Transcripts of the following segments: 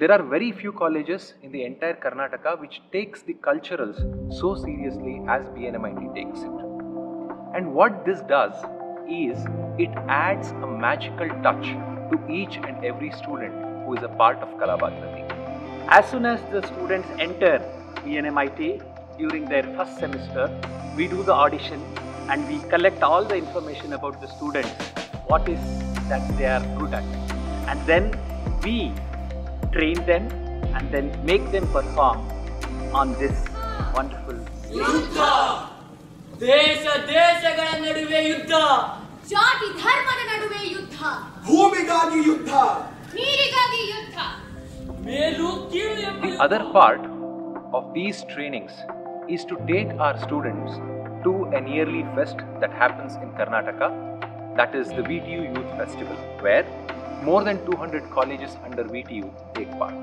There are very few colleges in the entire Karnataka which takes the culturals so seriously as BNMIT takes it. And what this does is it adds a magical touch to each and every student who is a part of Kalabhagirathi. As soon as the students enter BNMIT during their first semester, we do the audition and we collect all the information about the students, what is that they are good at. And then we train them and then make them perform on this wonderful ಯುದ್ಧ ದೇಶಗಳ ನಡುವೆ ಯುದ್ಧ, ಜಾತಿ ಧರ್ಮದ ನಡುವೆ ಯುದ್ಧ, ಭೂಮಿಗಾಗಿ ಯುದ್ಧ, ನೀರಿಗಾಗಿ ಯುದ್ಧ, ಮೇಲು ಕೀಳು ಎಂಬ The other part of these trainings is to take our students to an yearly fest that happens in Karnataka, that is the VTU Youth Festival, where more than 200 colleges under VTU take part.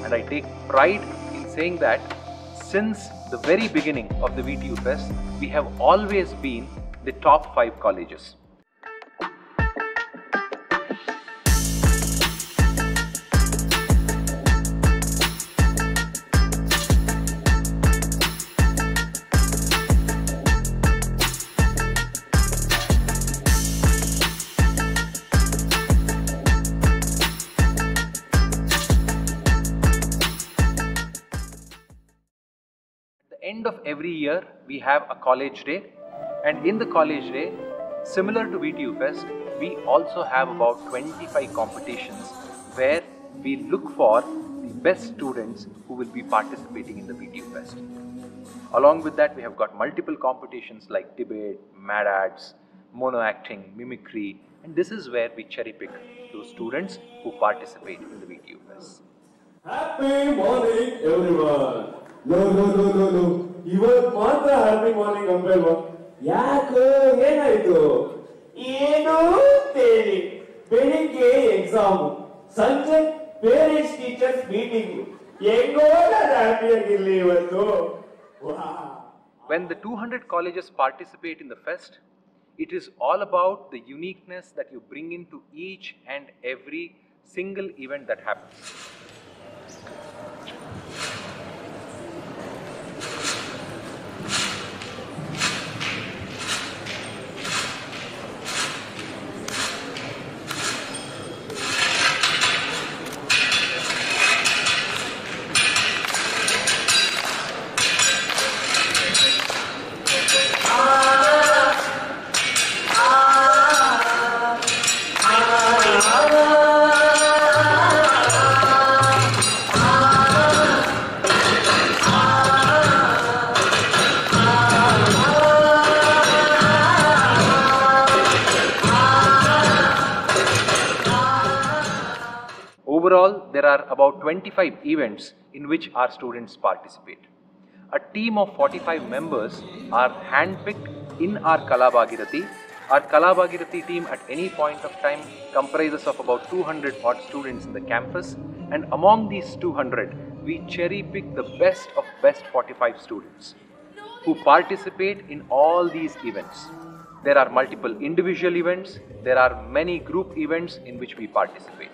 And I take pride in saying that since the very beginning of the VTU Fest, we have always been the top 5 colleges. End of every year we have a college day, and in the college day, similar to VTU Fest, we also have about 25 competitions where we look for the best students who will be participating in the VTU Fest. Along with that, we have got multiple competitions like debate, mad ads, mono acting, mimicry, and this is where we cherry pick those students who participate in the VTU Fest. Happy morning, everyone. No. ಇವತ್ತು ಮಾತ್ರ happy morning ಅಂಬಲ್ವಾ? ಯಾಕೋ ಏನಾಯ್ತು? ಏನು ತೇಲಿ ಬೆಳಿಗ್ಗೆ exam, ಸಂಜೆ parents teachers meeting. ಹೆಂಗೋ ನಾನು ಹ್ಯಾಪಿ ಆಗಿರ್ಲಿ ಇವತ್ತು. When the 200 colleges participate in the fest, it is all about the uniqueness that you bring into each and every single event that happens. Overall, there are about 25 events in which our students participate. A team of 45 members are handpicked in our Kalabhagirathi. Our Kalabhagirathi team at any point of time comprises of about 200 odd students in the campus, and among these 200, we cherry pick the best of best 45 students who participate in all these events. There are multiple individual events, there are many group events in which we participate.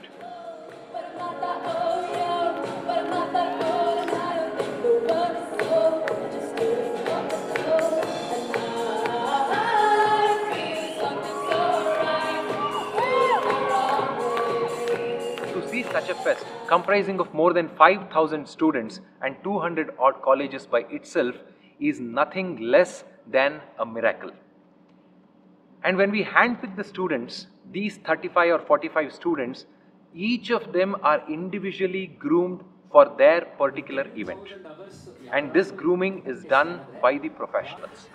To see such a fest comprising of more than 5,000 students and 200 odd colleges by itself is nothing less than a miracle. And when we handpick the students, these 35 or 45 students, each of them are individually groomed for their particular event. And this grooming is done by the professionals.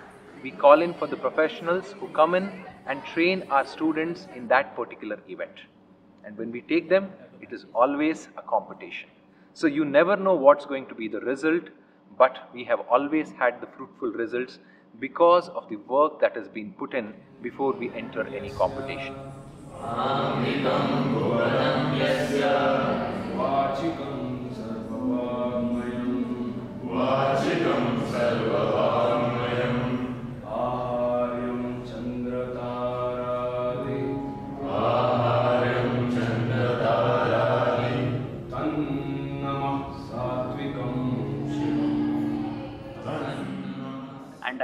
We call in for the professionals who come in and train our students in that particular event. And when we take them, it is always a competition. So you never know what's going to be the result, but we have always had the fruitful results because of the work that has been put in before we enter any competition.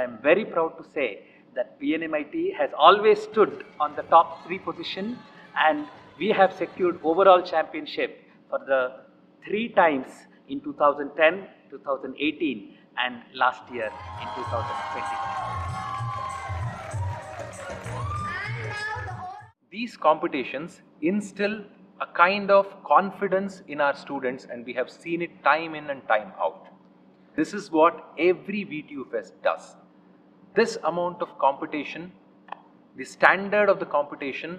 I'm very proud to say that PNMIT has always stood on the top 3 position, and we have secured overall championship for the 3 times in 2010, 2018 and last year in 2020. These competitions instill a kind of confidence in our students, and we have seen it time in and time out. This is what every VTU Fest does. This amount of competition, the standard of the competition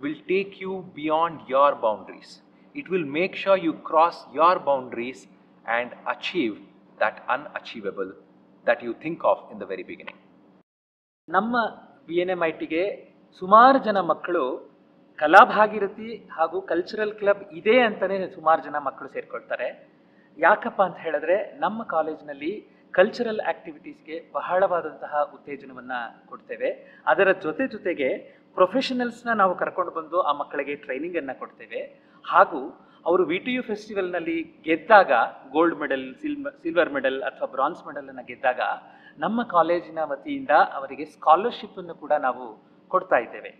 will take you beyond your boundaries. It will make sure you cross your boundaries and achieve that unachievable that you think of in the very beginning. ನಮ್ಮ PNMITಗೆ ಸುಮಾರು ಜನ ಮಕ್ಕಳು ಕಲಾಭಾಗೀರಥಿ ಹಾಗೂ cultural club ಇದೆ ಅಂತಲೇ ಸುಮಾರು ಜನ ಮಕ್ಕಳು ಸೇರಿಕೊಳ್ತಾರೆ. ಯಾಕಪ್ಪ ಅಂತ ಹೇಳಿದ್ರೆ ನಮ್ಮ ಕಾಲೇಜಿನಲ್ಲಿ ಕಲ್ಚರಲ್ ಆ್ಯಕ್ಟಿವಿಟೀಸ್ಗೆ ಬಹಳವಾದಂತಹ ಉತ್ತೇಜನವನ್ನು ಕೊಡ್ತೇವೆ. ಅದರ ಜೊತೆಗೆ ಪ್ರೊಫೆಷನಲ್ಸ್ನ ನಾವು ಕರ್ಕೊಂಡು ಬಂದು ಆ ಮಕ್ಕಳಿಗೆ ಟ್ರೈನಿಂಗನ್ನು ಕೊಡ್ತೇವೆ. ಹಾಗೂ ಅವರು VTU ಫೆಸ್ಟಿವಲ್ನಲ್ಲಿ ಗೆದ್ದಾಗ ಗೋಲ್ಡ್ ಮೆಡಲ್, ಸಿಲ್ವರ್ ಮೆಡಲ್ ಅಥವಾ ಬ್ರಾನ್ಸ್ ಮೆಡಲನ್ನು ಗೆದ್ದಾಗ ನಮ್ಮ ಕಾಲೇಜಿನ ವತಿಯಿಂದ ಅವರಿಗೆ ಸ್ಕಾಲರ್ಶಿಪ್ಪನ್ನು ಕೂಡ ನಾವು ಕೊಡ್ತಾ ಇದ್ದೇವೆ.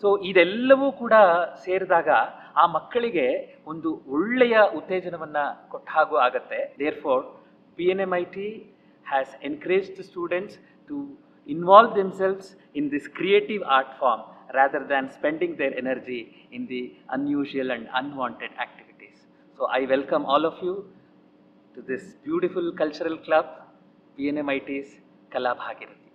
ಸೊ ಇದೆಲ್ಲವೂ ಕೂಡ ಸೇರಿದಾಗ ಆ ಮಕ್ಕಳಿಗೆ ಒಂದು ಒಳ್ಳೆಯ ಉತ್ತೇಜನವನ್ನು ಕೊಟ್ಟ ಹಾಗೂ ಆಗತ್ತೆ. Therefore PNMIT has encouraged the students to involve themselves in this creative art form rather than spending their energy in the unusual and unwanted activities. So I welcome all of you to this beautiful cultural club, PNMIT's Kala Bhagirathi.